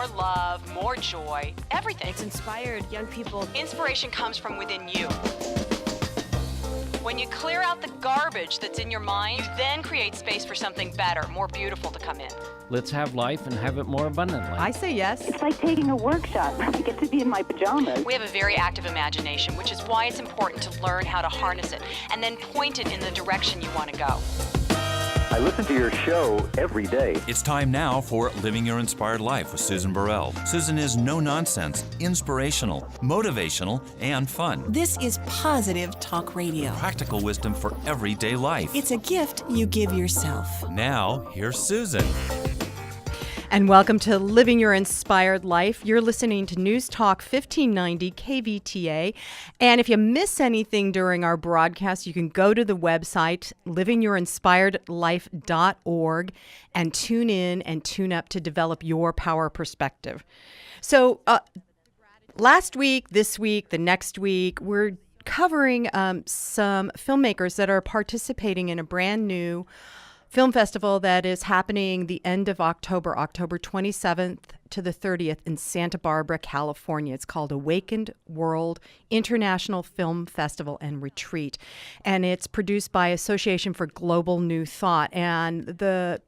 more love, more joy, everything. It's inspired young people. Inspiration comes from within you. When you clear out the garbage that's in your mind, you then create space for something better, more beautiful to come in. Let's have life and have it more abundantly. I say yes. It's like taking a workshop. I get to be in my pajamas. We have a very active imagination, which is why it's important to learn how to harness it and then point it in the direction you want to go. I listen to your show every day. It's time now for Living Your Inspired Life with Susan Burrell. Susan is no-nonsense, inspirational, motivational, and fun. This is positive talk radio. Practical wisdom for everyday life. It's a gift you give yourself. Now, here's Susan. And welcome to Living Your Inspired Life. You're listening to News Talk 1590 KVTA. And if you miss anything during our broadcast, you can go to the website, livingyourinspiredlife.org, and tune in and tune up to develop your power perspective. So last week, this week, the next week, we're covering some filmmakers that are participating in a brand new film festival that is happening the end of October, October 27th to the 30th in Santa Barbara, California. It's called Awakened World International Film Festival and Retreat. And it's produced by Association for Global New Thought. And the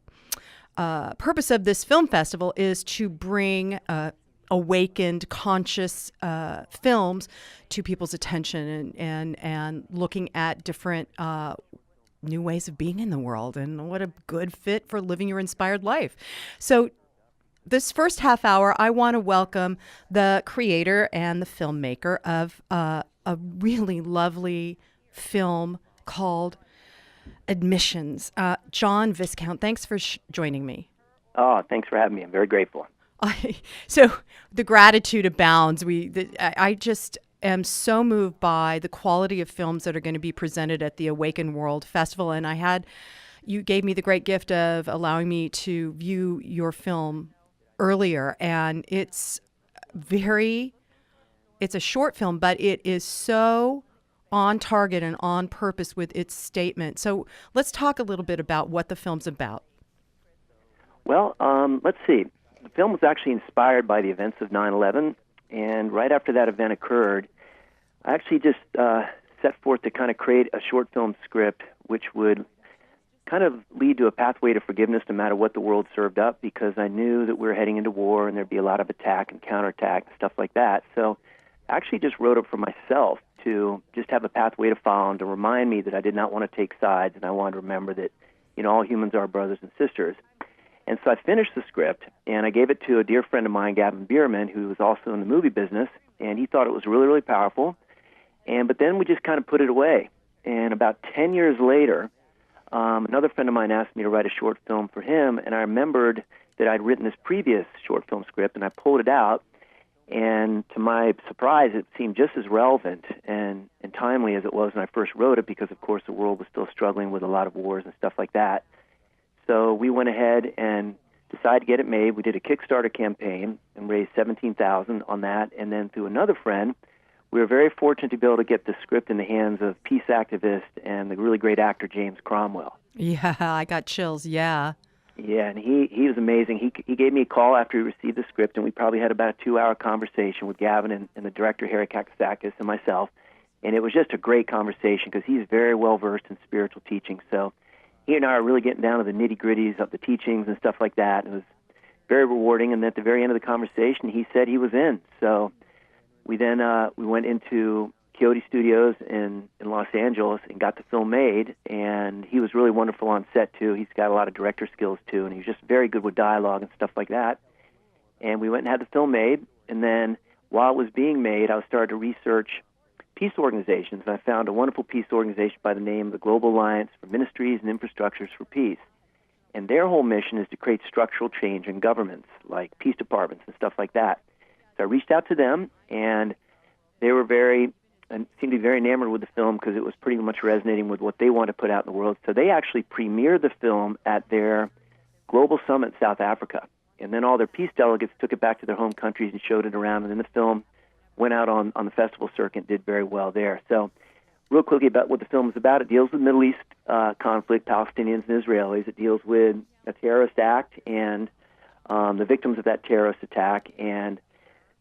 purpose of this film festival is to bring awakened, conscious films to people's attention and looking at different new ways of being in the world, and what a good fit for living your inspired life. So this first half hour, I want to welcome the creator and the filmmaker of a really lovely film called Admissions. John Viscount, thanks for joining me. Oh, thanks for having me. I'm very grateful. So the gratitude abounds. I just am so moved by the quality of films that are going to be presented at the Awaken World Festival. And you gave me the great gift of allowing me to view your film earlier. And it's a short film, but it is so on target and on purpose with its statement. So let's talk a little bit about what the film's about. Well, let's see. The film was actually inspired by the events of 9/11. And right after that event occurred, I actually just set forth to kind of create a short film script which would kind of lead to a pathway to forgiveness no matter what the world served up, because I knew that we were heading into war and there'd be a lot of attack and counterattack and stuff like that. So I actually just wrote it for myself to just have a pathway to follow and to remind me that I did not want to take sides, and I wanted to remember that, all humans are brothers and sisters. And so I finished the script, and I gave it to a dear friend of mine, Gavin Bierman, who was also in the movie business, and he thought it was really, really powerful. But then we just kind of put it away. And about 10 years later, another friend of mine asked me to write a short film for him, and I remembered that I'd written this previous short film script, and I pulled it out, and to my surprise, it seemed just as relevant and timely as it was when I first wrote it, because, of course, the world was still struggling with a lot of wars and stuff like that. So we went ahead and decided to get it made. We did a Kickstarter campaign and raised $17,000 on that. And then through another friend, we were very fortunate to be able to get the script in the hands of peace activist and the really great actor James Cromwell. Yeah, I got chills, yeah. Yeah, and he was amazing. He gave me a call after he received the script, and we probably had about a 2-hour conversation with Gavin and the director, Harry Kakisakis, and myself. And it was just a great conversation because he's very well-versed in spiritual teaching. So he and I are really getting down to the nitty-gritties of the teachings and stuff like that. It was very rewarding, and at the very end of the conversation, he said he was in. So we then we went into Coyote Studios in Los Angeles and got the film made, and he was really wonderful on set, too. He's got a lot of director skills, too, and he was just very good with dialogue and stuff like that. And we went and had the film made, and then while it was being made, I started to research peace organizations, and I found a wonderful peace organization by the name of the Global Alliance for Ministries and Infrastructures for Peace. And their whole mission is to create structural change in governments, like peace departments and stuff like that. So I reached out to them, and they were seemed to be very enamored with the film because it was pretty much resonating with what they wanted to put out in the world. So they actually premiered the film at their global summit in South Africa. And then all their peace delegates took it back to their home countries and showed it around, and then the film went out on the festival circuit and did very well there. So real quickly about what the film is about, it deals with Middle East conflict, Palestinians and Israelis. It deals with a terrorist act and the victims of that terrorist attack, and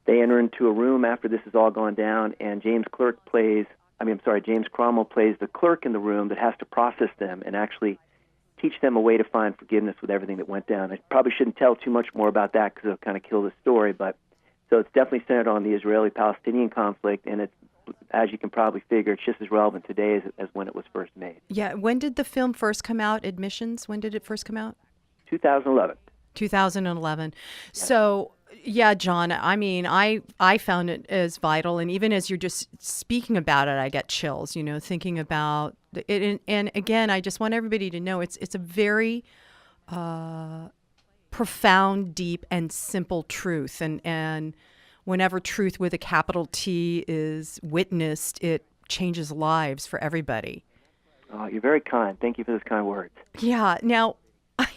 they enter into a room after this has all gone down, and James Cromwell plays the clerk in the room that has to process them and actually teach them a way to find forgiveness with everything that went down. I probably shouldn't tell too much more about that because it'll kind of kill the story, but so it's definitely centered on the Israeli-Palestinian conflict, and it's, as you can probably figure, it's just as relevant today as when it was first made. Yeah. When did the film first come out? Admissions? When did it first come out? 2011. 2011. So, yeah, John, I mean, I found it as vital. And even as you're just speaking about it, I get chills, thinking about it. And again, I just want everybody to know it's a very profound, deep, and simple truth. And whenever truth with a capital T is witnessed, it changes lives for everybody. Oh, you're very kind. Thank you for those kind words. Yeah. Now,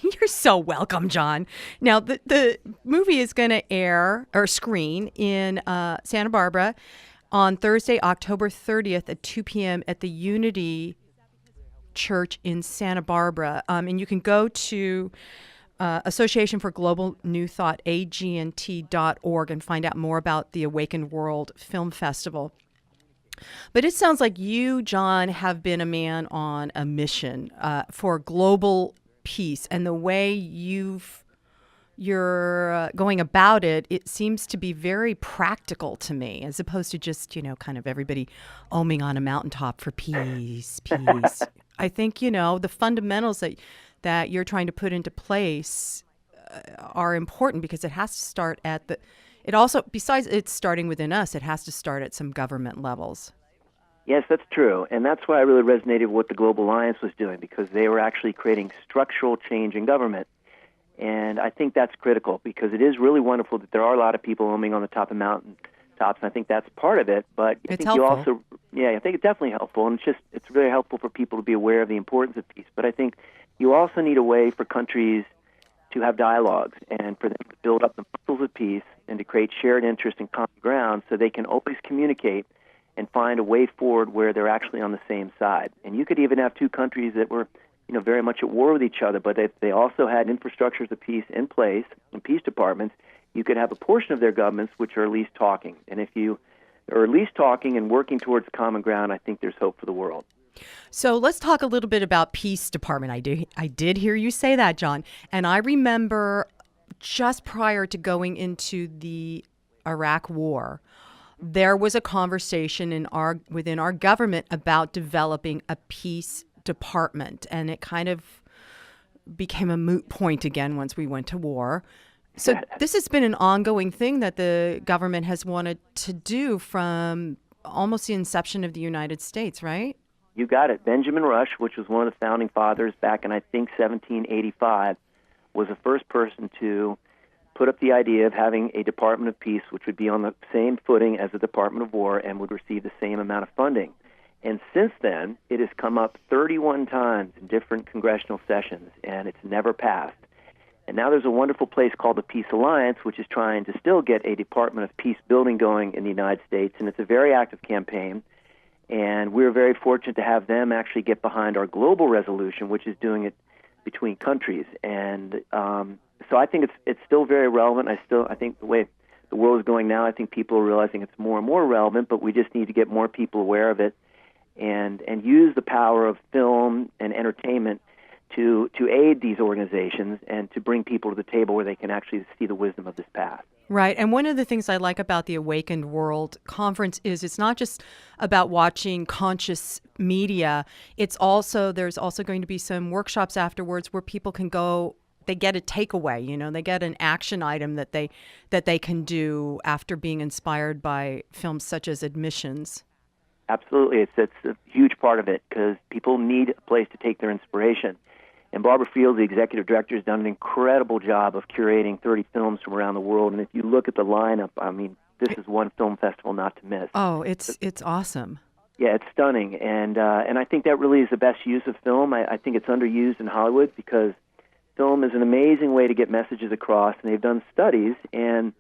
you're so welcome, John. Now, the movie is going to air or screen in Santa Barbara on Thursday, October 30th at 2 p.m. at the Unity Church in Santa Barbara. And you can go to Association for Global New Thought, agnt.org, and find out more about the Awakened World Film Festival. But it sounds like you, John, have been a man on a mission for global peace, and the way you're going about it, it seems to be very practical to me, as opposed to just, kind of everybody oming on a mountaintop for peace. I think, the fundamentals that you're trying to put into place are important, because it has to start besides it's starting within us, it has to start at some government levels. Yes, that's true, and that's why I really resonated with what the Global Alliance was doing, because they were actually creating structural change in government. And I think that's critical, because it is really wonderful that there are a lot of people roaming on the top of mountain tops, and I think that's part of it. But I think helpful. I think it's definitely helpful, and it's really helpful for people to be aware of the importance of peace. But I think you also need a way for countries to have dialogues and for them to build up the muscles of peace and to create shared interest and common ground so they can always communicate and find a way forward where they're actually on the same side. And you could even have two countries that were, very much at war with each other, but if they also had infrastructures of peace in place and peace departments, you could have a portion of their governments which are at least talking. And if you are at least talking and working towards common ground, I think there's hope for the world. So let's talk a little bit about peace department. I did hear you say that, John. And I remember just prior to going into the Iraq war, there was a conversation within our government about developing a peace department, and it kind of became a moot point again once we went to war. So this has been an ongoing thing that the government has wanted to do from almost the inception of the United States, right? You got it. Benjamin Rush, which was one of the founding fathers back in, I think, 1785, was the first person to put up the idea of having a Department of Peace, which would be on the same footing as the Department of War and would receive the same amount of funding. And since then, it has come up 31 times in different congressional sessions, and it's never passed. And now there's a wonderful place called the Peace Alliance, which is trying to still get a Department of Peace building going in the United States, and it's a very active campaign. And we're very fortunate to have them actually get behind our global resolution, which is doing it between countries. And so I think it's still very relevant. I think the way the world is going now, I think people are realizing it's more and more relevant, but we just need to get more people aware of it and use the power of film and entertainment to aid these organizations and to bring people to the table where they can actually see the wisdom of this path. Right. And one of the things I like about the Awakened World Conference is it's not just about watching conscious media. There's also going to be some workshops afterwards where people can go, they get a takeaway, they get an action item that they can do after being inspired by films such as Admissions. Absolutely. It's a huge part of it because people need a place to take their inspiration. And Barbara Fields, the executive director, has done an incredible job of curating 30 films from around the world. And if you look at the lineup, I mean, this is one film festival not to miss. Oh, it's awesome. Yeah, it's stunning. And I think that really is the best use of film. I think it's underused in Hollywood because film is an amazing way to get messages across. And they've done studies, and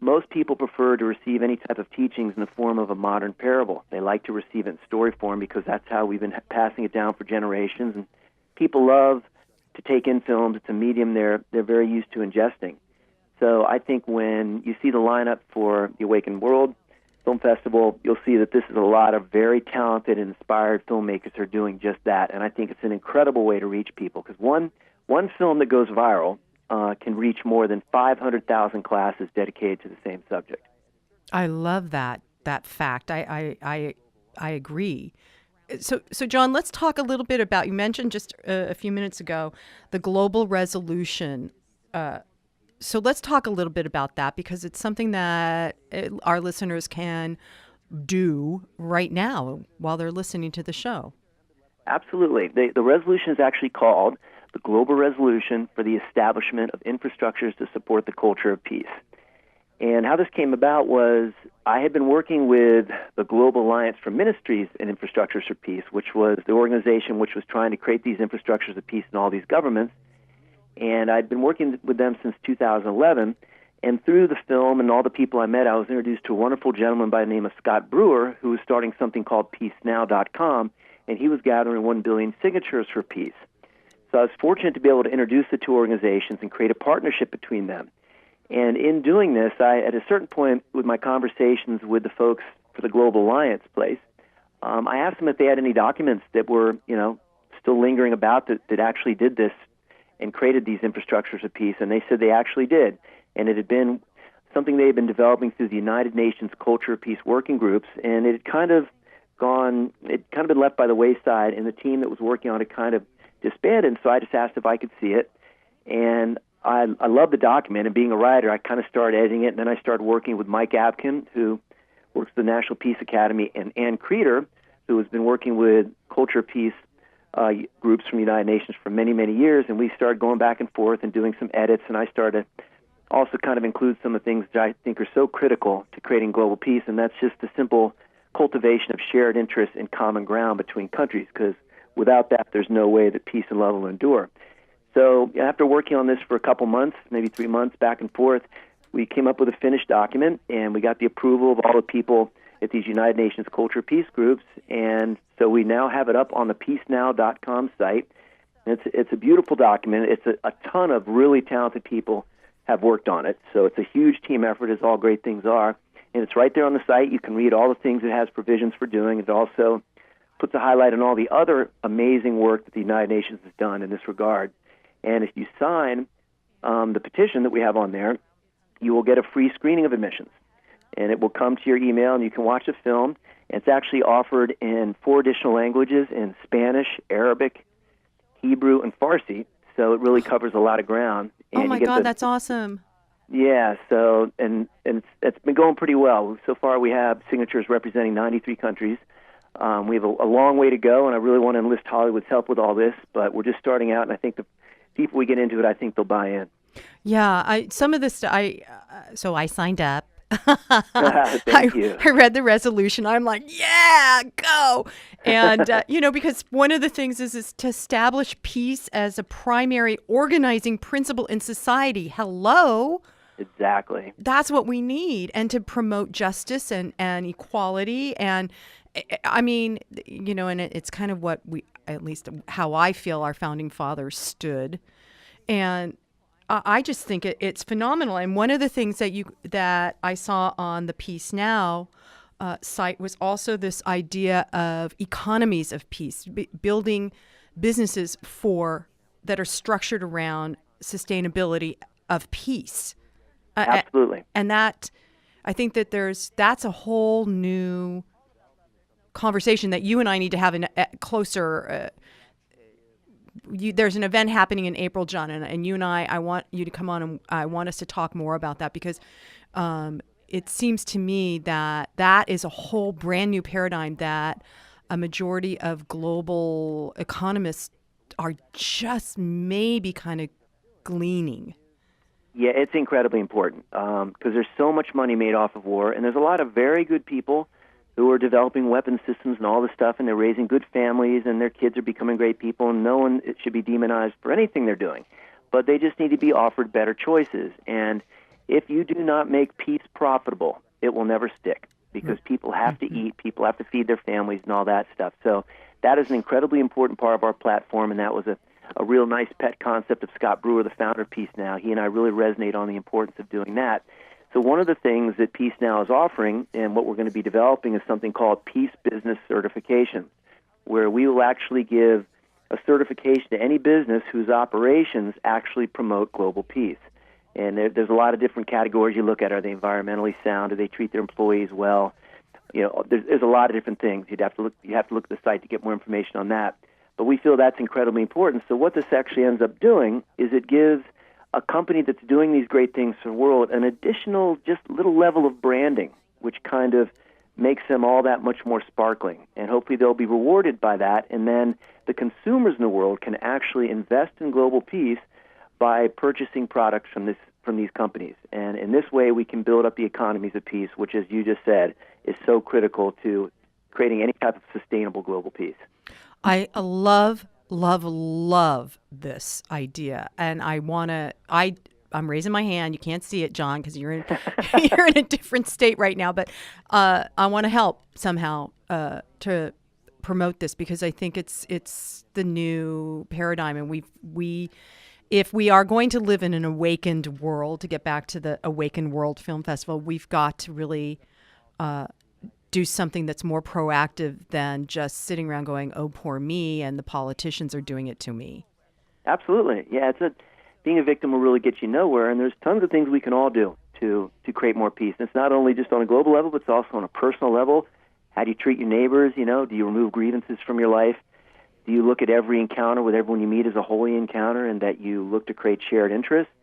most people prefer to receive any type of teachings in the form of a modern parable. They like to receive it in story form because that's how we've been passing it down for generations. And people love to take in films. It's a medium they're very used to ingesting. So I think when you see the lineup for the Awakened World Film Festival, you'll see that this is a lot of very talented and inspired filmmakers who are doing just that. And I think it's an incredible way to reach people, because one film that goes viral can reach more than 500,000 classes dedicated to the same subject. I love that fact. I agree. So John, let's talk a little bit about, you mentioned just a few minutes ago, the global resolution. So let's talk a little bit about that, because it's something that our listeners can do right now while they're listening to the show. Absolutely. The resolution is actually called the Global Resolution for the Establishment of Infrastructures to Support the Culture of Peace. And how this came about was I had been working with the Global Alliance for Ministries and Infrastructures for Peace, which was the organization which was trying to create these infrastructures of peace in all these governments. And I'd been working with them since 2011. And through the film and all the people I met, I was introduced to a wonderful gentleman by the name of Scott Brewer, who was starting something called peacenow.com, and he was gathering 1 billion signatures for peace. So I was fortunate to be able to introduce the two organizations and create a partnership between them. And in doing this, at a certain point with my conversations with the folks for the Global Alliance place, I asked them if they had any documents that were, still lingering about that actually did this and created these infrastructures of peace, and they said they actually did. And it had been something they had been developing through the United Nations Culture of Peace working groups, and it had kind of been left by the wayside, and the team that was working on it kind of disbanded. And so I just asked if I could see it, and I love the document, and being a writer, I kind of started editing it, and then I started working with Mike Abkin, who works at the National Peace Academy, and Ann Creeder, who has been working with Culture of Peace groups from the United Nations for many, many years, and we started going back and forth and doing some edits, and I started to also kind of include some of the things that I think are so critical to creating global peace, and that's just the simple cultivation of shared interests and common ground between countries, because without that, there's no way that peace and love will endure. So after working on this for a couple months, maybe 3 months, back and forth, we came up with a finished document, and we got the approval of all the people at these United Nations Culture Peace groups, and so we now have it up on the peacenow.com site. And it's a beautiful document. It's a ton of really talented people have worked on it, so it's a huge team effort, as all great things are, and it's right there on the site. You can read all the things it has provisions for doing. It also puts a highlight on all the other amazing work that the United Nations has done in this regard. And if you sign the petition that we have on there, you will get a free screening of admissions. And it will come to your email, and you can watch a film. It's actually offered in 4 additional languages, in Spanish, Arabic, Hebrew, and Farsi. So it really covers a lot of ground. And oh my God, that's awesome. Yeah, so, and it's been going pretty well. So far we have signatures representing 93 countries. We have a long way to go, and I really want to enlist Hollywood's help with all this, but we're just starting out, and I think the people we get into it, I think they'll buy in. Yeah, some of this, so I signed up. Thank you. I read the resolution. I'm like, yeah, go. And, because one of the things is to establish peace as a primary organizing principle in society. Hello. Exactly. That's what we need. And to promote justice and equality. And I mean, and it's kind of what at least how I feel our founding fathers stood. And I just think it's phenomenal. And one of the things that I saw on the Peace Now site was also this idea of economies of peace, building businesses that are structured around sustainability of peace. Absolutely. And that, I think that that's a whole new conversation that you and I need to have a closer. There's an event happening in April, John, and you and I want you to come on, and I want us to talk more about that, because it seems to me that is a whole brand new paradigm that a majority of global economists are just maybe kind of gleaning. Yeah, it's incredibly important because there's so much money made off of war, and there's a lot of very good people who are developing weapon systems and all this stuff, and they're raising good families, and their kids are becoming great people, and no one should be demonized for anything they're doing. But they just need to be offered better choices. And if you do not make peace profitable, it will never stick, because people have to eat, people have to feed their families and all that stuff. So that is an incredibly important part of our platform, and that was a real nice pet concept of Scott Brewer, the founder of Peace Now. He and I really resonate on the importance of doing that. So one of the things that Peace Now is offering, and what we're going to be developing, is something called Peace Business Certification, where we will actually give a certification to any business whose operations actually promote global peace. And there's a lot of different categories you look at. Are they environmentally sound? Do they treat their employees well? There's a lot of different things. You have to look at the site to get more information on that. But we feel that's incredibly important. So what this actually ends up doing is it gives a company that's doing these great things for the world an additional just little level of branding, which kind of makes them all that much more sparkling. And hopefully they'll be rewarded by that. And then the consumers in the world can actually invest in global peace by purchasing products from these companies. And in this way, we can build up the economies of peace, which, as you just said, is so critical to creating any type of sustainable global peace. I love this idea, and I'm raising my hand. You can't see it, John, because you're in you're in a different state right now. But I want to help somehow to promote this, because I think it's the new paradigm, and if we are going to live in an awakened world, to get back to the Awakened World Film Festival, we've got to really do something that's more proactive than just sitting around going, "Oh, poor me," and the politicians are doing it to me. Absolutely, yeah. Being a victim will really get you nowhere, and there's tons of things we can all do to create more peace. And it's not only just on a global level, but it's also on a personal level. How do you treat your neighbors? Do you remove grievances from your life? Do you look at every encounter with everyone you meet as a holy encounter, and that you look to create shared interests?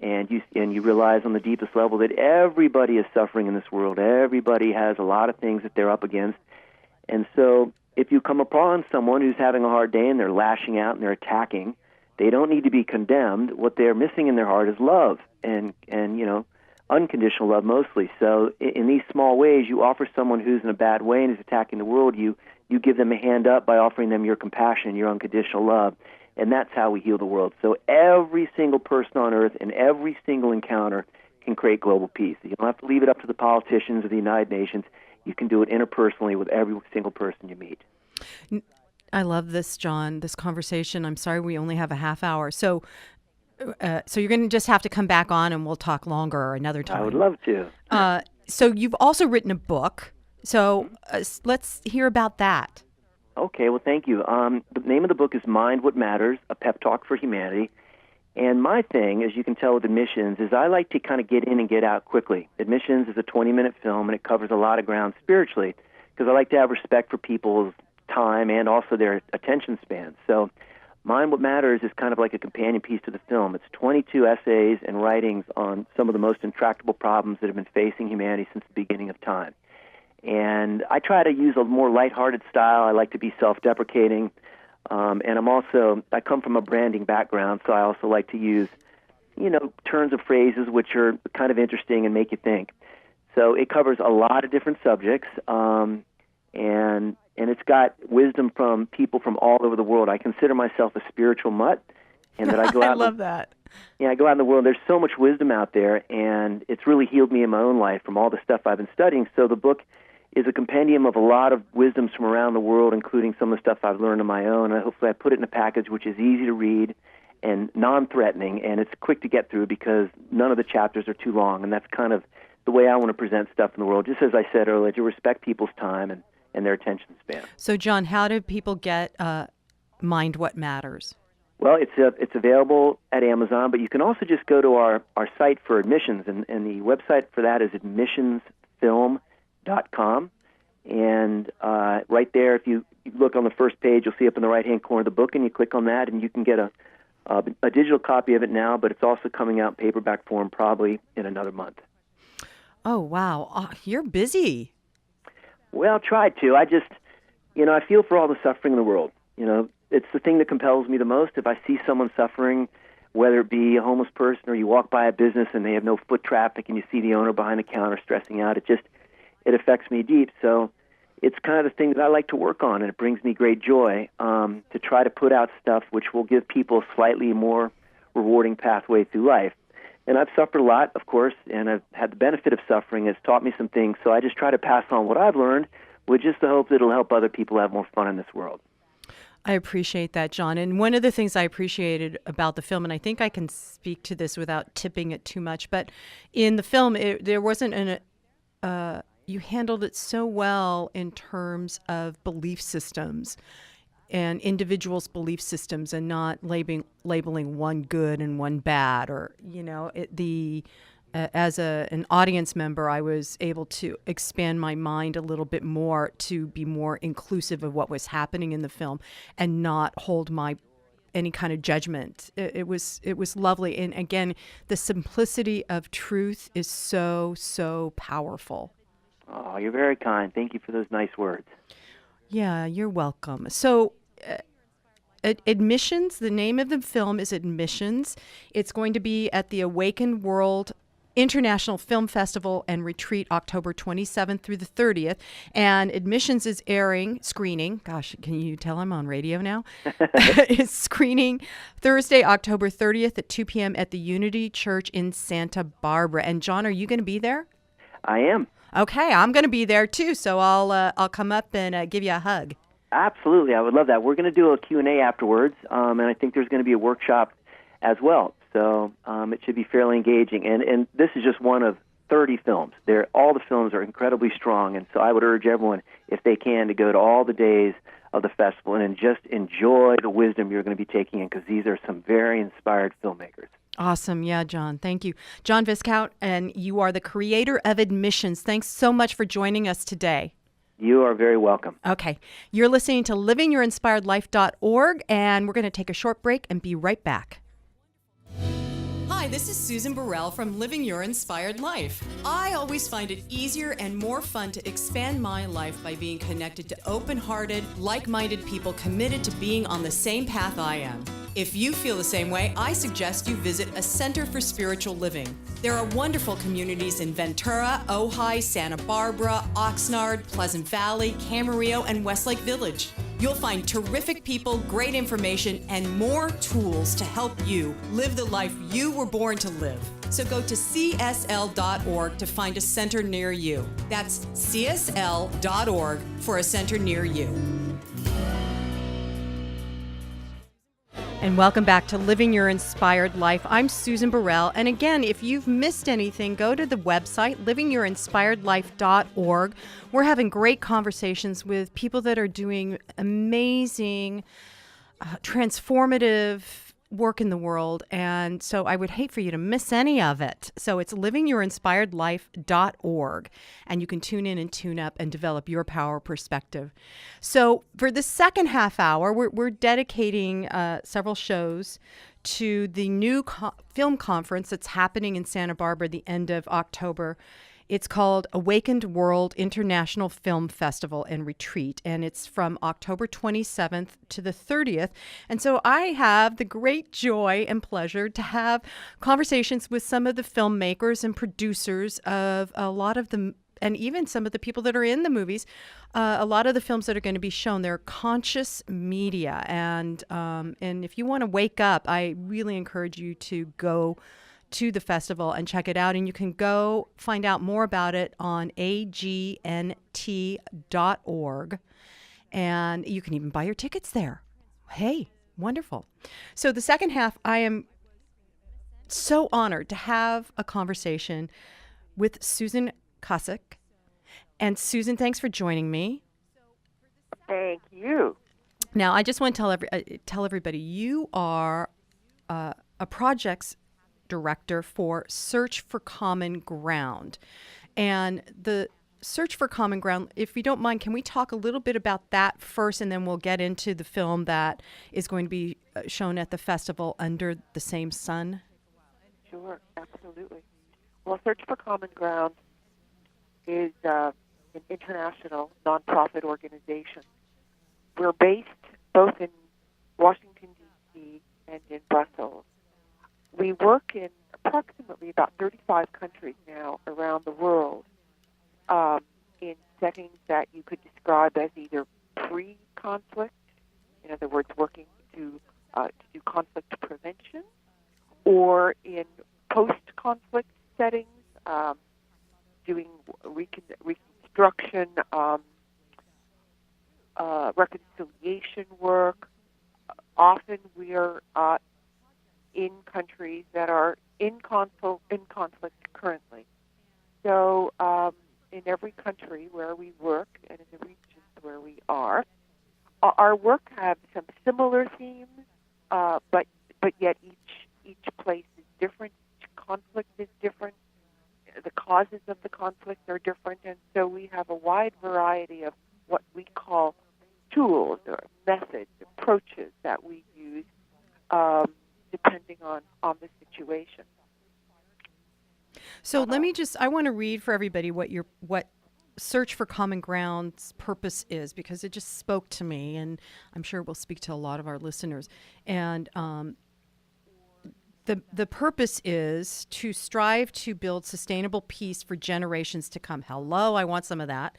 And you realize on the deepest level that everybody is suffering in this world. Everybody has a lot of things that they're up against. And so if you come upon someone who's having a hard day and they're lashing out and they're attacking, they don't need to be condemned. What they're missing in their heart is love and unconditional love mostly. So in these small ways, you offer someone who's in a bad way and is attacking the world, you give them a hand up by offering them your compassion, your unconditional love. And that's how we heal the world. So every single person on earth and every single encounter can create global peace. You don't have to leave it up to the politicians or the United Nations. You can do it interpersonally with every single person you meet. I love this, John, this conversation. I'm sorry we only have a half hour. So you're going to just have to come back on and we'll talk longer another time. I would love to. So you've also written a book. So let's hear about that. Okay, well, thank you. The name of the book is Mind What Matters, A Pep Talk for Humanity. And my thing, as you can tell with Admissions, is I like to kind of get in and get out quickly. Admissions is a 20-minute film, and it covers a lot of ground spiritually, because I like to have respect for people's time and also their attention span. So Mind What Matters is kind of like a companion piece to the film. It's 22 essays and writings on some of the most intractable problems that have been facing humanity since the beginning of time. And I try to use a more lighthearted style. I like to be self-deprecating. And I come from a branding background, so I also like to use, turns of phrases which are kind of interesting and make you think. So it covers a lot of different subjects, and it's got wisdom from people from all over the world. I consider myself a spiritual mutt, and that I go out. I love that. Yeah, I go out in the world. There's so much wisdom out there, and it's really healed me in my own life from all the stuff I've been studying. So the book is a compendium of a lot of wisdoms from around the world, including some of the stuff I've learned on my own. And hopefully I put it in a package which is easy to read and non-threatening, and it's quick to get through because none of the chapters are too long. And that's kind of the way I want to present stuff in the world, just as I said earlier, to respect people's time and their attention span. So, John, how do people get Mind What Matters? Well, it's available at Amazon, but you can also just go to our site for admissions, and the website for that is admissionsfilm.com. And right there, if you look on the first page, you'll see up in the right-hand corner of the book, and you click on that, and you can get a digital copy of it now, but it's also coming out in paperback form probably in another month. Oh, wow. Oh, you're busy. Well, try to. I just, I feel for all the suffering in the world. It's the thing that compels me the most. If I see someone suffering, whether it be a homeless person or you walk by a business and they have no foot traffic and you see the owner behind the counter stressing out, it affects me deep. So it's kind of the thing that I like to work on, and it brings me great joy to try to put out stuff which will give people a slightly more rewarding pathway through life. And I've suffered a lot, of course, and I've had the benefit of suffering. It's taught me some things, so I just try to pass on what I've learned with just the hope that it'll help other people have more fun in this world. I appreciate that, John. And one of the things I appreciated about the film, and I think I can speak to this without tipping it too much, but in the film, there wasn't you handled it so well in terms of belief systems and individuals' belief systems, and not labeling one good and one bad, or as an audience member, I was able to expand my mind a little bit more to be more inclusive of what was happening in the film and not hold any kind of judgment. It was lovely. And again, the simplicity of truth is so powerful. Oh, you're very kind. Thank you for those nice words. Yeah, you're welcome. So, Admissions, the name of the film is Admissions. It's going to be at the Awakened World International Film Festival and Retreat, October 27th through the 30th. And Admissions is screening. Gosh, can you tell I'm on radio now? It's screening Thursday, October 30th at 2 p.m. at the Unity Church in Santa Barbara. And John, are you going to be there? I am. Okay, I'm going to be there too. So I'll come up and give you a hug. Absolutely, I would love that. We're going to do a Q&A afterwards, and I think there's going to be a workshop as well. So it should be fairly engaging. And this is just one of 30 films. All the films are incredibly strong, and so I would urge everyone, if they can, to go to all the days of the festival and just enjoy the wisdom you're going to be taking in, because these are some very inspired filmmakers. Awesome. Yeah, John. Thank you. John Viscount, and you are the creator of Admissions. Thanks so much for joining us today. You are very welcome. Okay. You're listening to livingyourinspiredlife.org, and we're going to take a short break and be right back. Hi, this is Susan Burrell from Living Your Inspired Life. I always find it easier and more fun to expand my life by being connected to open-hearted, like-minded people committed to being on the same path I am. If you feel the same way, I suggest you visit a Center for Spiritual Living. There are wonderful communities in Ventura, Ojai, Santa Barbara, Oxnard, Pleasant Valley, Camarillo, and Westlake Village. You'll find terrific people, great information, and more tools to help you live the life you were born to live. So go to csl.org to find a center near you. That's csl.org for a center near you. And welcome back to Living Your Inspired Life. I'm Susan Burrell. And again, if you've missed anything, go to the website, livingyourinspiredlife.org. We're having great conversations with people that are doing amazing, transformative work in the world. And so I would hate for you to miss any of it. So it's livingyourinspiredlife.org. And you can tune in and tune up and develop your power perspective. So for the second half hour, we're dedicating several shows to the new film conference that's happening in Santa Barbara the end of October. It's called Awakened World International Film Festival and Retreat, and it's from October 27th to the 30th. And so I have the great joy and pleasure to have conversations with some of the filmmakers and producers of a lot of the, and even some of the people that are in the movies, a lot of the films that are going to be shown. They're conscious media, and if you want to wake up, I really encourage you to go to the festival and check it out. And you can go find out more about it on agnt.org. And you can even buy your tickets there. Hey, wonderful. So the second half, I am so honored to have a conversation with Susan Koscis. And Susan, thanks for joining me. Thank you. Now, I just want to tell everybody, you are a projects director for Search for Common Ground. And the Search for Common Ground, if you don't mind, can we talk a little bit about that first, and then we'll get into the film that is going to be shown at the festival, Under the Same Sun? Sure, absolutely. Well, Search for Common Ground is an international nonprofit organization. We're based both in Washington, D.C. and in Brussels. We work in approximately about 35 countries now around the world, in settings that you could describe as either pre-conflict, in other words, working to do conflict prevention, or in post-conflict settings, doing reconstruction, reconciliation work, often we're in countries that are in conflict currently. So in every country where we work and in the regions where we are, our work has some similar themes, but yet each place is different. Each conflict is different. The causes of the conflict are different, and so we have a wide variety of what we call tools or methods, approaches that we use depending on the situation. So I want to read for everybody what Search for Common Ground's purpose is, because it just spoke to me, and I'm sure it will speak to a lot of our listeners. And the purpose is to strive to build sustainable peace for generations to come. Hello, I want some of that.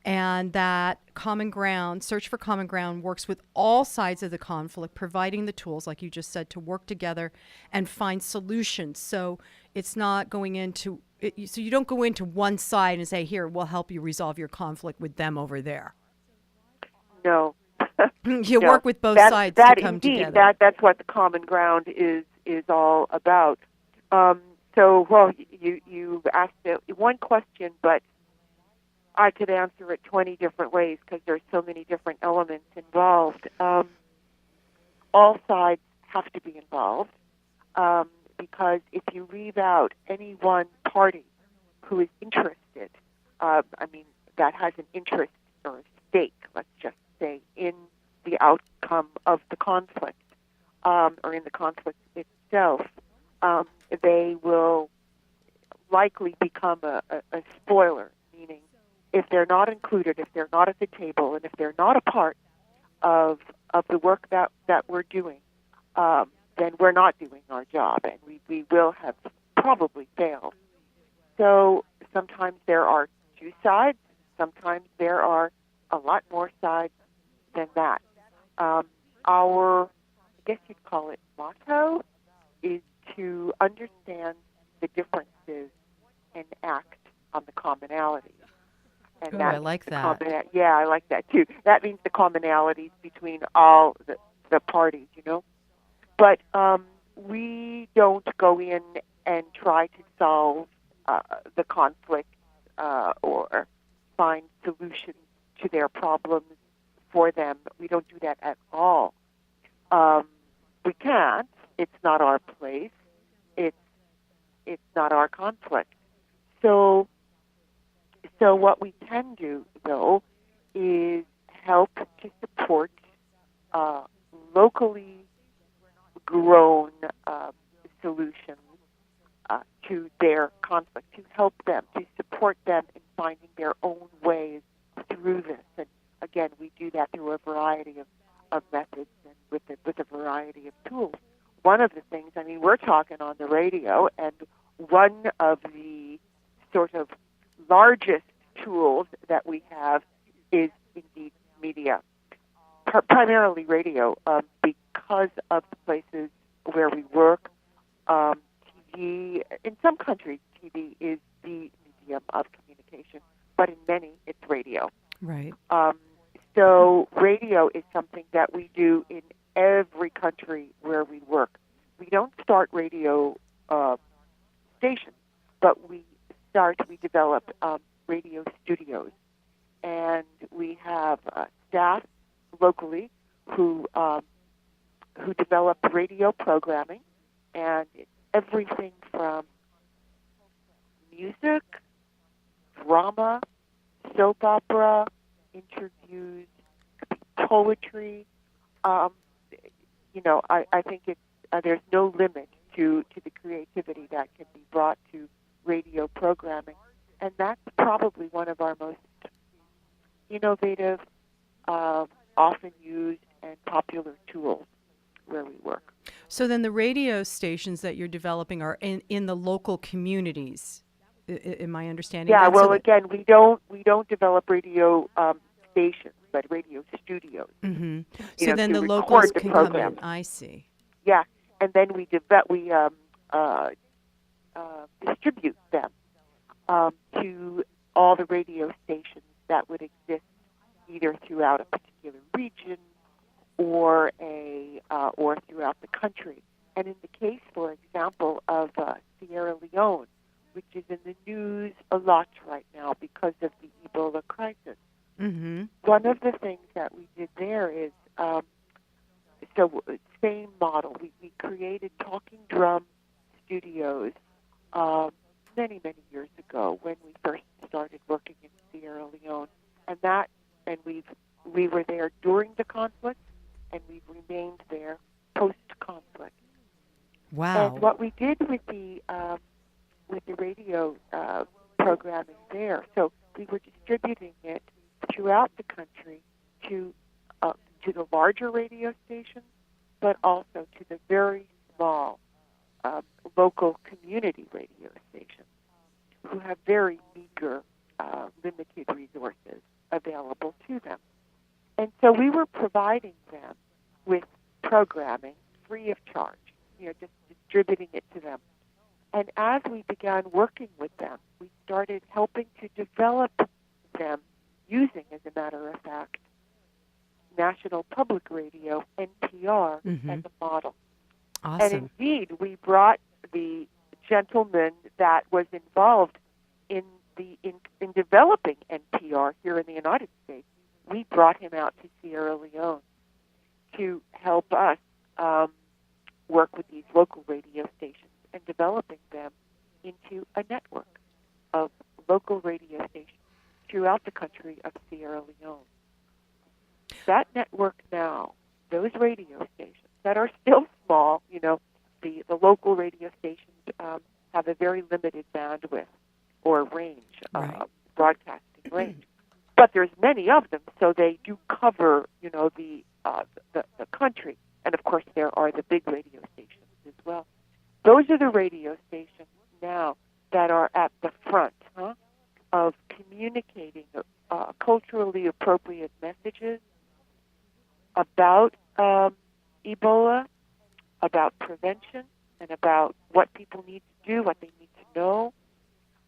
And that Common Ground, Search for Common Ground, works with all sides of the conflict, providing the tools, like you just said, to work together and find solutions. So it's not going into, so you don't go into one side and say, here, we'll help you resolve your conflict with them over there. No. You work with both sides to come indeed, together. That's what the Common Ground is all about. You asked one question, but I could answer it 20 different ways because there's so many different elements involved. All sides have to be involved because if you leave out any one party who is interested, that has an interest or a stake, let's just say, in the outcome of the conflict or in the conflict itself, they will likely become a spoiler, meaning if they're not included, if they're not at the table, and if they're not a part of the work that we're doing, then we're not doing our job, and we will have probably failed. So sometimes there are two sides, sometimes there are a lot more sides than that. Our, I guess you'd call it motto, is to understand the differences and act on the commonalities. And I like that. Yeah, I like that too. That means the commonalities between all the parties, But we don't go in and try to solve the conflict or find solutions to their problems for them. We don't do that at all. We can't. It's not our place. It's not our conflict. So what we can do, though, is help to support locally grown solutions to their conflict, to help them, to support them in finding their own ways through this. And again, we do that through a variety of methods and with a variety of tools. One of the things, we're talking on the radio, and one of the sort of largest tools that we have is indeed media, primarily radio, because of the places where we work. TV, in some countries, TV is the medium of communication, but in many, it's radio. Right. So radio is something that we do in every country where we work. We don't start radio stations, but we develop radio studios, and we have staff locally who develop radio programming, and it's everything from music, drama, soap opera, interviews, poetry. I think it's there's no limit to the creativity that can be brought to radio programming, and that's probably one of our most innovative, often used, and popular tools where we work. So then the radio stations that you're developing are in the local communities. Am I understanding? Yeah. That? Well, again, we don't develop radio stations, but radio studios. Mm-hmm. So then the locals record can program. come in. I see. Yeah, and then we distribute them to all the radio stations that would exist either throughout a particular region or a or throughout the country. And in the case, for example, of Sierra Leone, which is in the news a lot right now because of the Ebola crisis, one of the things that we did there is, same model. We created talking drum studios many, many years ago when we first started working in Sierra Leone, and we were there during the conflict, and we've remained there post-conflict. Wow. And what we did with the radio programming there, so we were distributing it throughout the country to the larger radio stations, but also to the very small local community radio stations who have very meager, limited resources available to them. And so we were providing them with programming free of charge, just distributing it to them. And as we began working with them, we started helping to develop them using, as a matter of fact, National Public Radio, NPR, as a model. Awesome. And indeed, we brought the gentleman that was involved in developing NPR here in the United States. We brought him out to Sierra Leone to help us work with these local radio stations and developing them into a network of local radio stations throughout the country of Sierra Leone. That network now, those radio stations that are still small, the local radio stations have a very limited bandwidth or range, broadcasting range. But there's many of them, so they do cover, the country. And of course, there are the big radio stations as well. Those are the radio stations now that are at the front of communicating culturally appropriate messages about Ebola, about prevention, and about what people need to do, what they need to know.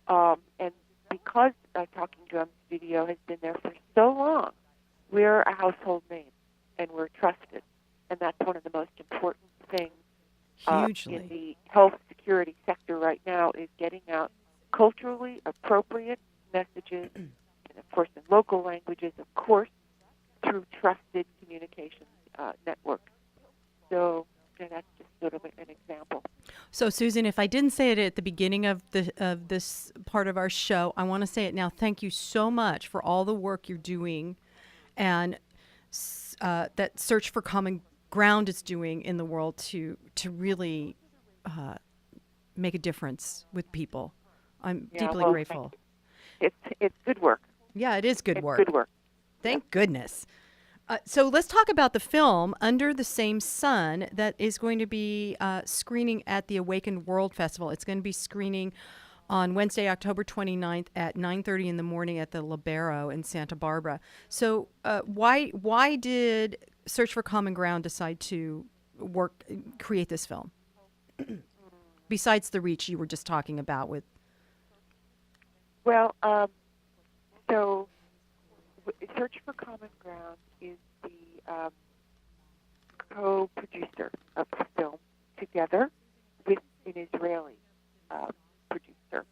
And because Talking Drum Studio has been there for so long, we're a household name, and we're trusted. And that's one of the most important things Hugely. in the health security sector right now is getting out culturally appropriate messages, and of course in local languages, of course, through trusted communications networks. So that's just sort of an example. So, Susan, if I didn't say it at the beginning of this part of our show, I want to say it now. Thank you so much for all the work you're doing, and that Search for Common Ground is doing in the world to really make a difference with people. I'm deeply grateful. It's good work. Yeah, it is good It's work. good work. Thank goodness. So let's talk about the film Under the Same Sun that is going to be screening at the Awakened World Festival. It's going to be screening on Wednesday, October 29th at 9:30 in the morning at the Libero in Santa Barbara. So why did Search for Common Ground decide to create this film? Besides the reach you were just talking about with... Well, so Search for Common Ground is the co-producer of the film together with an Israeli producer.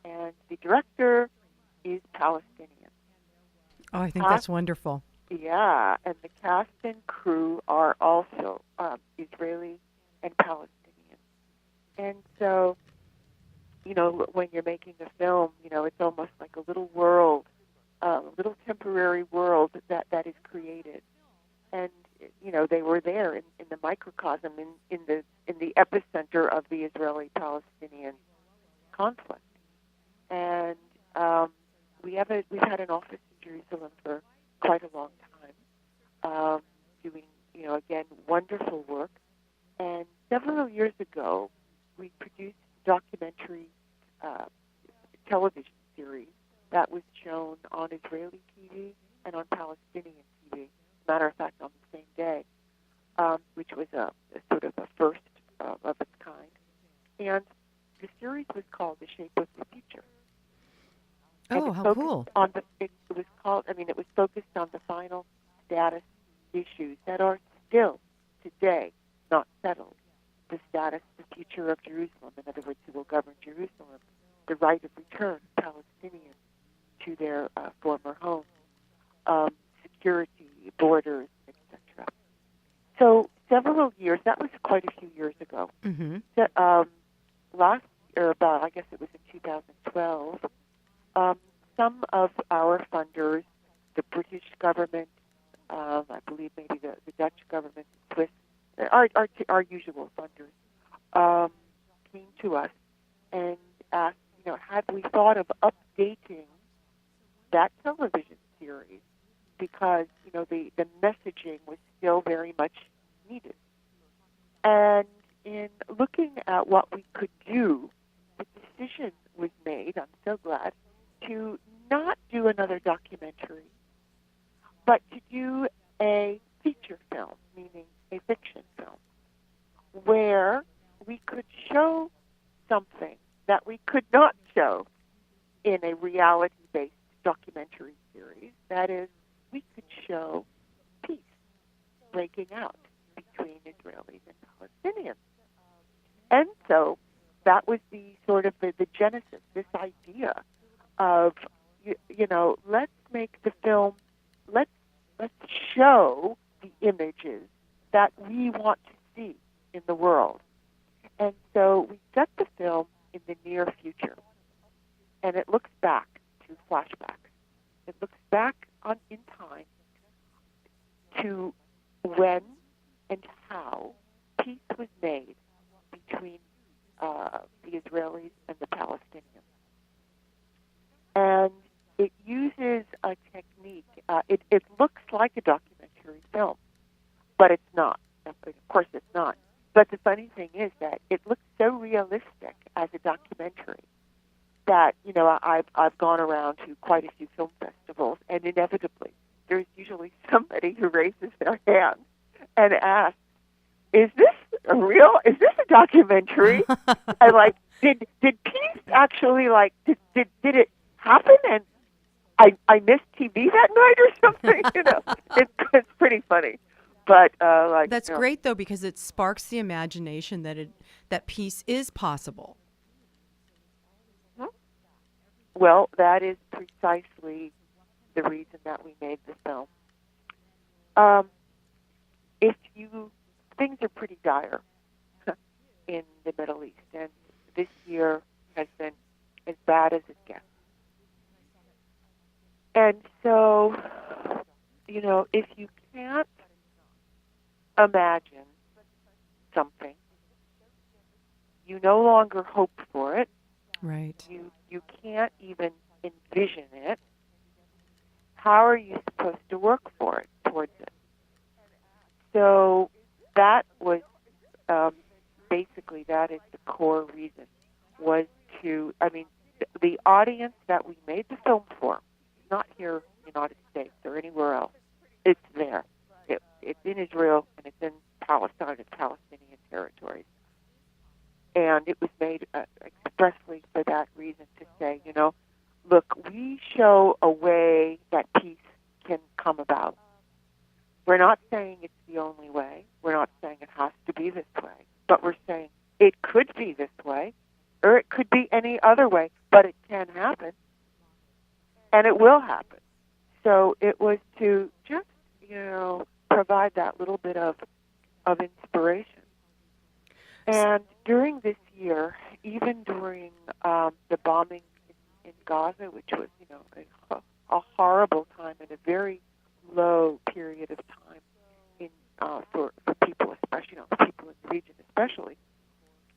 And the director is Palestinian. Oh, I think that's wonderful. Yeah, and the cast and crew are also Israeli and Palestinian. And so, when you're making a film, it's almost like a little world, a little temporary world that is created. And, they were there in the microcosm, in the epicenter of the Israeli-Palestinian conflict. And we've had an office in Jerusalem for quite a long time, doing, again, wonderful work. And several years ago, we produced a documentary television series that was shown on Israeli TV and on Palestinian TV. Matter of fact, on the same day, which was a sort of a first of its kind. And the series was called The Shape of the Future. Oh, how cool. It was focused on the final status issues that are still today not settled. The status, the future of Jerusalem, in other words, who will govern Jerusalem, the right of return of Palestinians to their former homes, security, borders, etc. So several years, that was quite a few years ago. Mm-hmm. Last year, about, I guess it was in 2012, some of our funders, the British government, I believe maybe the Dutch government, Swiss, our usual funders, came to us and asked, had we thought of updating that television series because, the messaging was still very much needed. And in looking at what we could do, the decision was made, I'm so glad, to not do another documentary, but to do a feature film, meaning a fiction film, where we could show something that we could not show in a reality-based documentary series. That is, we could show peace breaking out between Israelis and Palestinians. And so that was the sort of the genesis, this idea of, let's make the film, let's show the images that we want to see in the world. And so we set the film in the near future, and it looks back to flashbacks. It looks back in time to when and how peace was made between the Israelis and the Palestinians. And it uses a technique. It looks like a documentary film, but it's not. Of course, it's not. But the funny thing is that it looks so realistic as a documentary that, I've gone around to quite a few film festivals, and inevitably there's usually somebody who raises their hand and asks, is this a documentary? And did peace actually, did it happen? And I missed TV that night or something, it's pretty funny. But that's great though, because it sparks the imagination that peace is possible. Well, that is precisely the reason that we made the film. Things are pretty dire in the Middle East, and this year has been as bad as it gets. And so, if you can't imagine something, you no longer hope for it. Right. You can't even envision it. How are you supposed to work for it, towards it? So that was basically, that is the core reason, was the audience that we made the film for, not here in the United States or anywhere else, it's there. It's in Israel, and it's in Palestine and Palestinian territories. And it was made expressly for that reason, to say, look, we show a way that peace can come about. We're not saying it's the only way. We're not saying it has to be this way. But we're saying it could be this way, or it could be any other way, but it can happen. And it will happen. So it was to just, provide that little bit of inspiration. And during this year, even during the bombing in Gaza, which was, a horrible time and a very low period of time for people, especially, people in the region especially,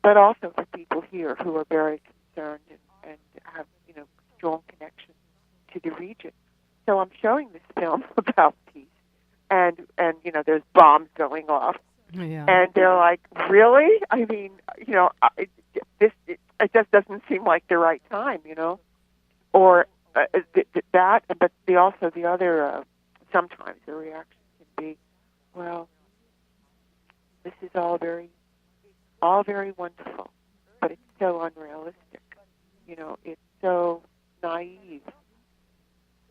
but also for people here who are very concerned and have, strong connection to the region. So I'm showing this film about peace, and there's bombs going off. Yeah. And they're like, really? I mean, it just doesn't seem like the right time, or that. But the other, sometimes the reaction can be, well, this is all very wonderful, but it's so unrealistic. It's so naive.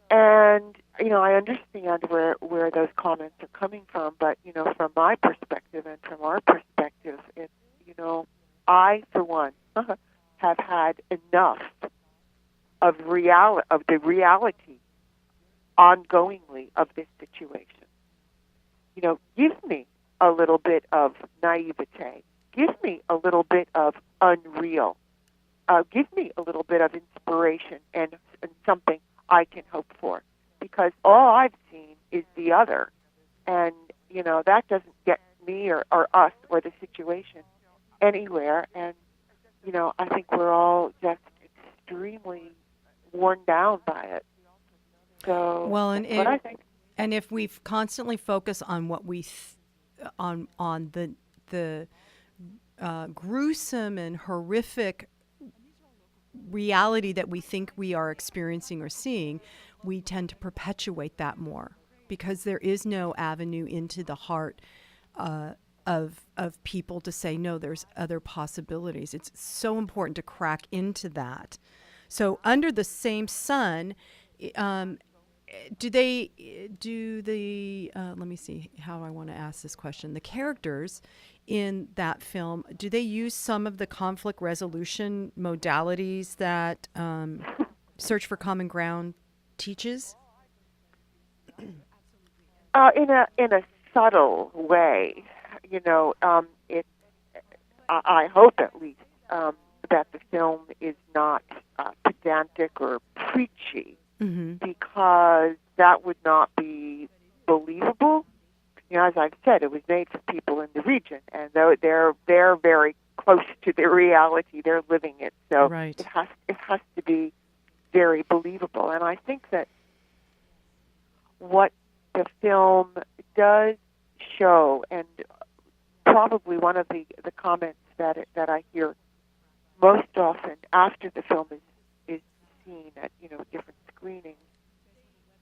And, I understand where those comments are coming from, but, from my perspective and from our perspective, it's, I, for one, have had enough of the reality ongoingly of this situation. Give me a little bit of naivete. Give me a little bit of unreal. Give me a little bit of inspiration and something I can hope for. Because all I've seen is the other. And, that doesn't get me or us or the situation anywhere. And, I think we're all just extremely worn down by it. So Well, that's what I think. And if we constantly focus on what we on the gruesome and horrific reality that we think we are experiencing or seeing, we tend to perpetuate that more because there is no avenue into the heart of people to say, no, there's other possibilities. It's so important to crack into that. So under the same sun, do the let me see how I want to ask this question. The characters in that film, do they use some of the conflict resolution modalities that Search for Common Ground teaches? In a subtle way, I hope at least that the film is not pedantic or preachy, because that would not be believable. As I've said, it was made for people in the region, and they're very close to the reality. They're living it, so right. it has to be very believable. And I think that what the film does show, and probably one of the comments that I hear most often after the film is seen at different screenings,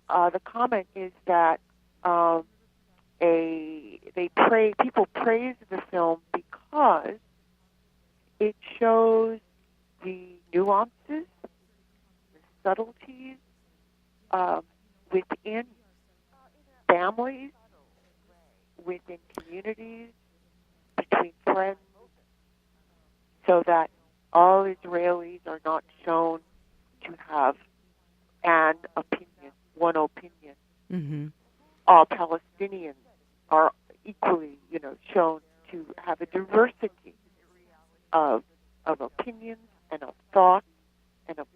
the comment is that people praise the film because it shows the nuances, the subtleties within families, within communities, between friends, so that all Israelis are not shown to have an opinion, one opinion. Mm-hmm. All Palestinians are equally, shown to have a diversity of opinions and of thoughts and of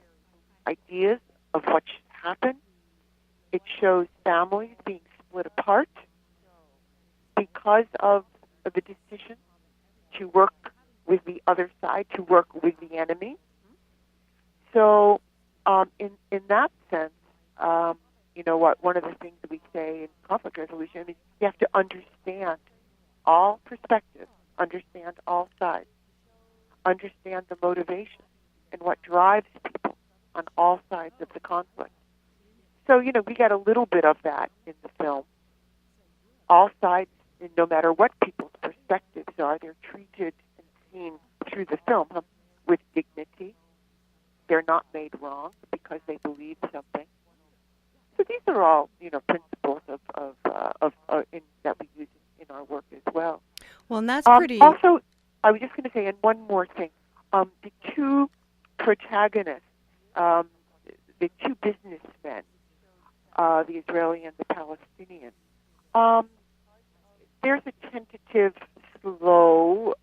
ideas of what should happen. It shows families being split apart because of the decision to work with the other side, to work with the enemy. So, in that sense, one of the things that we say in conflict resolution is you have to understand all perspectives, understand all sides, understand the motivation and what drives people on all sides of the conflict. So, we get a little bit of that in the film. All sides, and no matter what people's perspectives are, they're treated and seen through the film with dignity. They're not made wrong because they believe something. So these are all, principles that we use in our work as well. Well, and that's pretty. Also, I was just going to say, and one more thing, the two protagonists, the two businessmen, the Israeli and the Palestinian. There's a tentative, slow,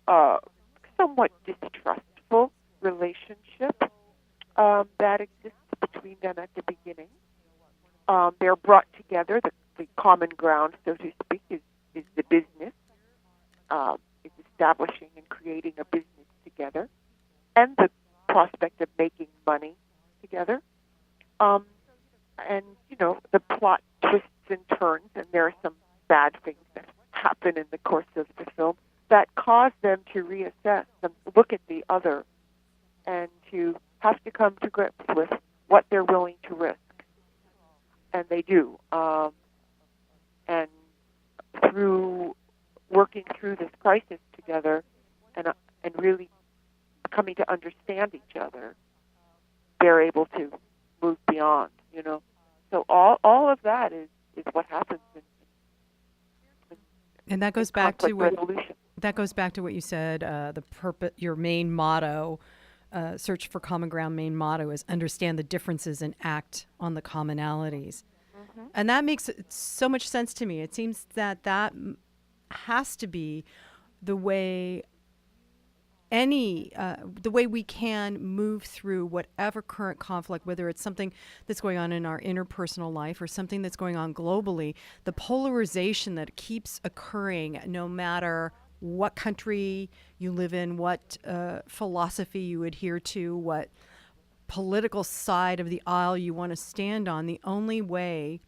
somewhat distrustful relationship that exists between them at the beginning. They're brought together. The common ground, so to speak, is the business. Is establishing and creating a business together, and the prospect of making money together. And the plot twists and turns, and there are some bad things that happen in the course of the film that cause them to reassess and look at the other, and to have to come to grips with what they're willing to risk. And they do. And through working through this crisis together and really coming to understand each other, they're able to move beyond, so all of that is what happens And that goes in back to conflict what resolution. that goes back to what you said. The purpose, your main motto, search for common ground. Main motto is understand the differences and act on the commonalities, and that makes so much sense to me. It seems that has to be the way the way we can move through whatever current conflict, whether it's something that's going on in our interpersonal life or something that's going on globally. The polarization that keeps occurring, no matter what country you live in, what philosophy you adhere to, what political side of the aisle you want to stand on, the only way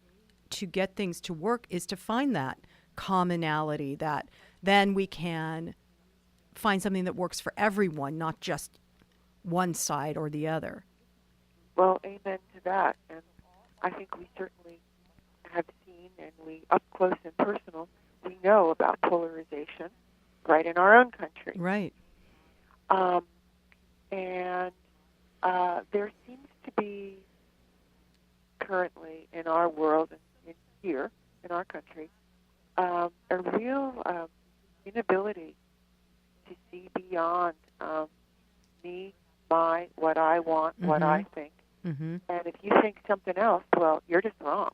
to get things to work is to find that commonality, that then we can find something that works for everyone, not just one side or the other. Well, amen to that. And I think we certainly have seen, and we up close and personal, we know about polarization right in our own country. Right. And there seems to be currently in our world and here in our country a real inability to see beyond me, what I want, what I think. Mm-hmm. And if you think something else, well, you're just wrong.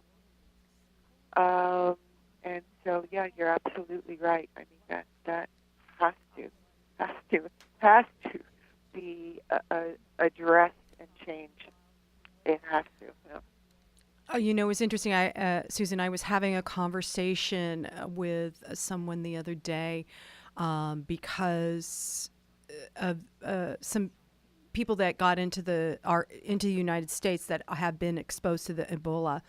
And so, yeah, you're absolutely right. I mean, that has to be addressed and changed. It has to. Yeah. Oh, it's interesting. Susan, I was having a conversation with someone the other day because of some people that got into the United States that have been exposed to the Ebola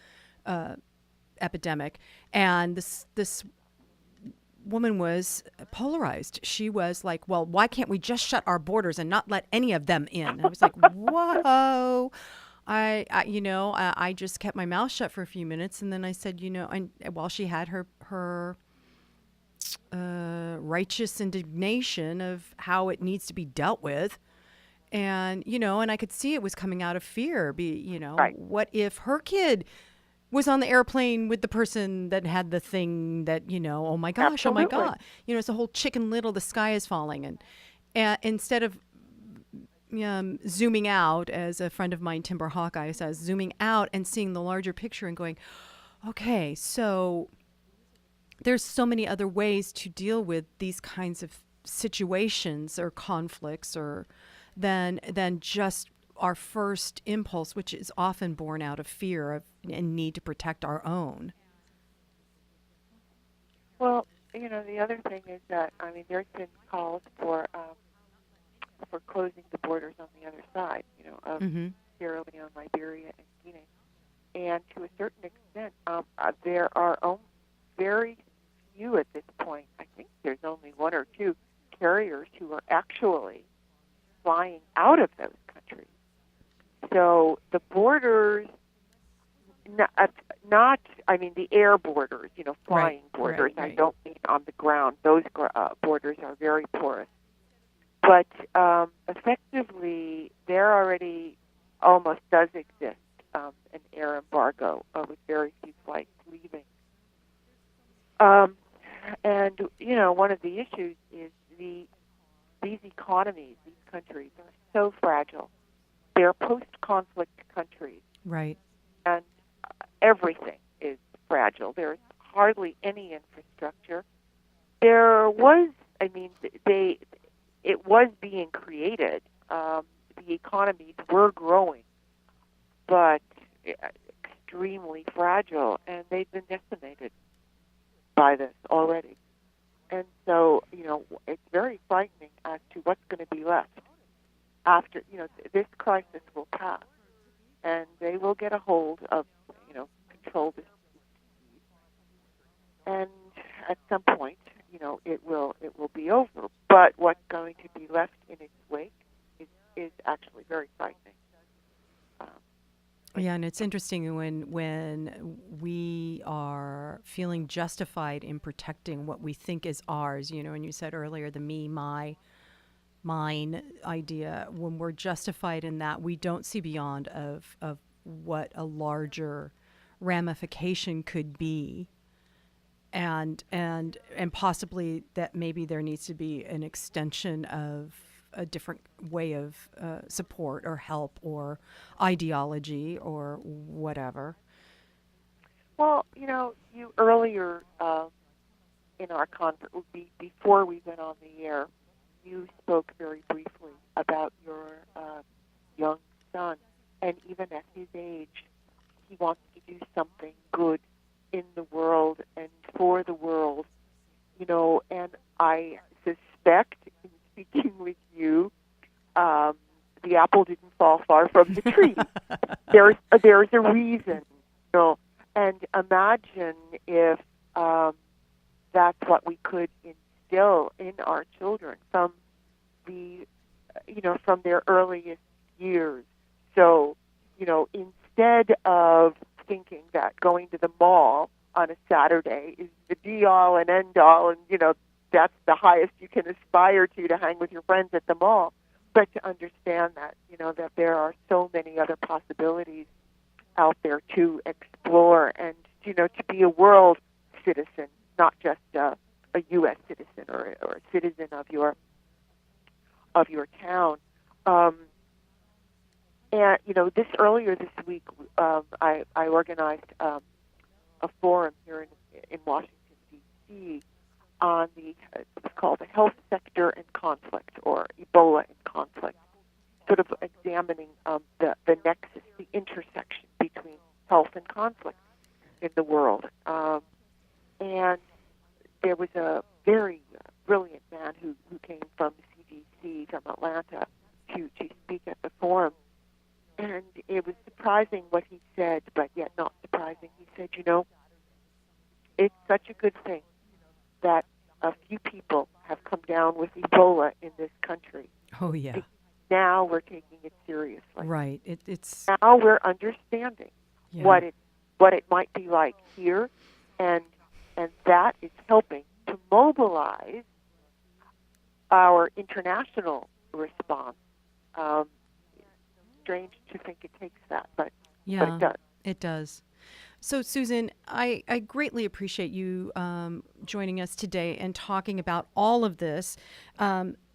epidemic, and this woman was polarized. She was like, "Well, why can't we just shut our borders and not let any of them in?" And I was like, "Whoa." I just kept my mouth shut for a few minutes, and then I said, and while she had her righteous indignation of how it needs to be dealt with, and and I could see it was coming out of fear. Right. What if her kid was on the airplane with the person that had the thing that oh my gosh, Absolutely. oh my god, it's a whole Chicken Little, the sky is falling, and instead of zooming out, as a friend of mine, Timber Hawkeye, says, zooming out and seeing the larger picture and going, okay, so there's so many other ways to deal with these kinds of situations or conflicts or than just our first impulse, which is often born out of fear and need to protect our own. Well, the other thing is that, I mean, there's been calls for closing the borders on the other side, of Sierra Leone, Liberia, and Guinea. And to a certain extent, there are very few at this point. I think there's only one or two carriers who are actually flying out of those countries. So the borders, the air borders, flying borders. Right. I don't mean on the ground. Those borders are very porous. But effectively, there already almost does exist an air embargo with very few flights leaving. And, one of the issues is these economies, these countries are so fragile. They're post-conflict countries. Right. And everything is fragile. There's hardly any infrastructure. There was, it was being created. The economies were growing, but extremely fragile, and they've been decimated by this already. And so, it's very frightening as to what's going to be left after, this crisis will pass, and they will get a hold of, control this disease. And at some point, it will be over. But what's going to be left in its wake is actually very frightening. Yeah, and it's interesting when we are feeling justified in protecting what we think is ours, and you said earlier the me, my, mine idea, when we're justified in that, we don't see beyond of what a larger ramification could be, and possibly that maybe there needs to be an extension of a different way of support or help or ideology or whatever. Well, you earlier in our conference, before we went on the air, you spoke very briefly about your young son, and even at his age, he wants to do something good in the world and for the world, and I suspect in speaking with you, the apple didn't fall far from the tree. There's a reason, and imagine if that's what we could instill in our children from from their earliest years. So, instead of thinking that going to the mall on a Saturday is the be-all and end-all, and, that's the highest you can aspire to hang with your friends at the mall, but to understand that, that there are so many other possibilities out there to explore and, to be a world citizen, not just a U.S. citizen or a citizen of your town. And earlier this week, I organized a forum here in Washington D.C. on it's called the Health Sector and Conflict, or Ebola and Conflict, sort of examining the nexus, the intersection between health and conflict in the world. And there was a very brilliant man who came from CDC, from Atlanta, to speak at the forum. And it was surprising what he said, but yet not surprising. He said, it's such a good thing that a few people have come down with Ebola in this country. Oh, yeah. Now we're taking it seriously. Right. It's now we're understanding what it might be like here, and that is helping to mobilize our international response. Strange to think it takes that, but it does. It does. So, Susan, I greatly appreciate you joining us today and talking about all of this.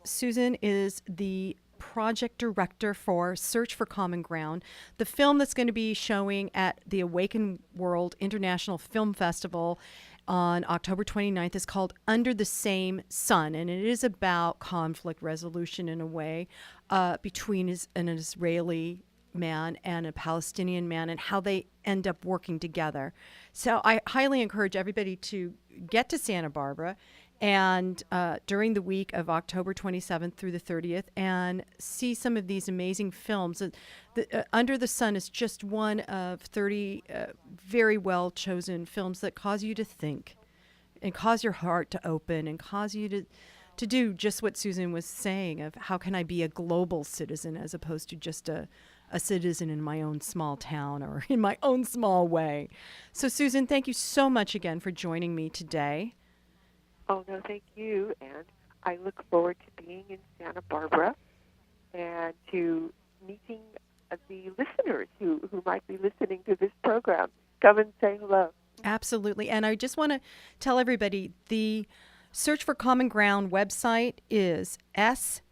Susan is the project director for Search for Common Ground, the film that's going to be showing at the Awaken World International Film Festival on October 29th is called Under the Same Sun, and it is about conflict resolution in a way between an Israeli man and a Palestinian man and how they end up working together. So I highly encourage everybody to get to Santa Barbara and during the week of October 27th through the 30th and see some of these amazing films. Under the Sun is just one of 30 very well chosen films that cause you to think and cause your heart to open and cause you to do just what Susan was saying of how can I be a global citizen as opposed to just a citizen in my own small town or in my own small way. So Susan, thank you so much again for joining me today. Oh, no, thank you. And I look forward to being in Santa Barbara and to meeting the listeners who might be listening to this program. Come and say hello. Absolutely. And I just want to tell everybody the Search for Common Ground website is sfcg.org,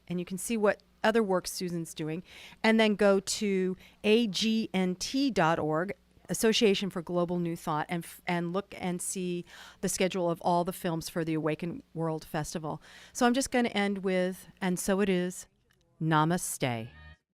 and you can see what other work Susan's doing. And then go to agnt.org, Association for Global New Thought, and look and see the schedule of all the films for the Awaken World Festival. So I'm just going to end with, and so it is, namaste.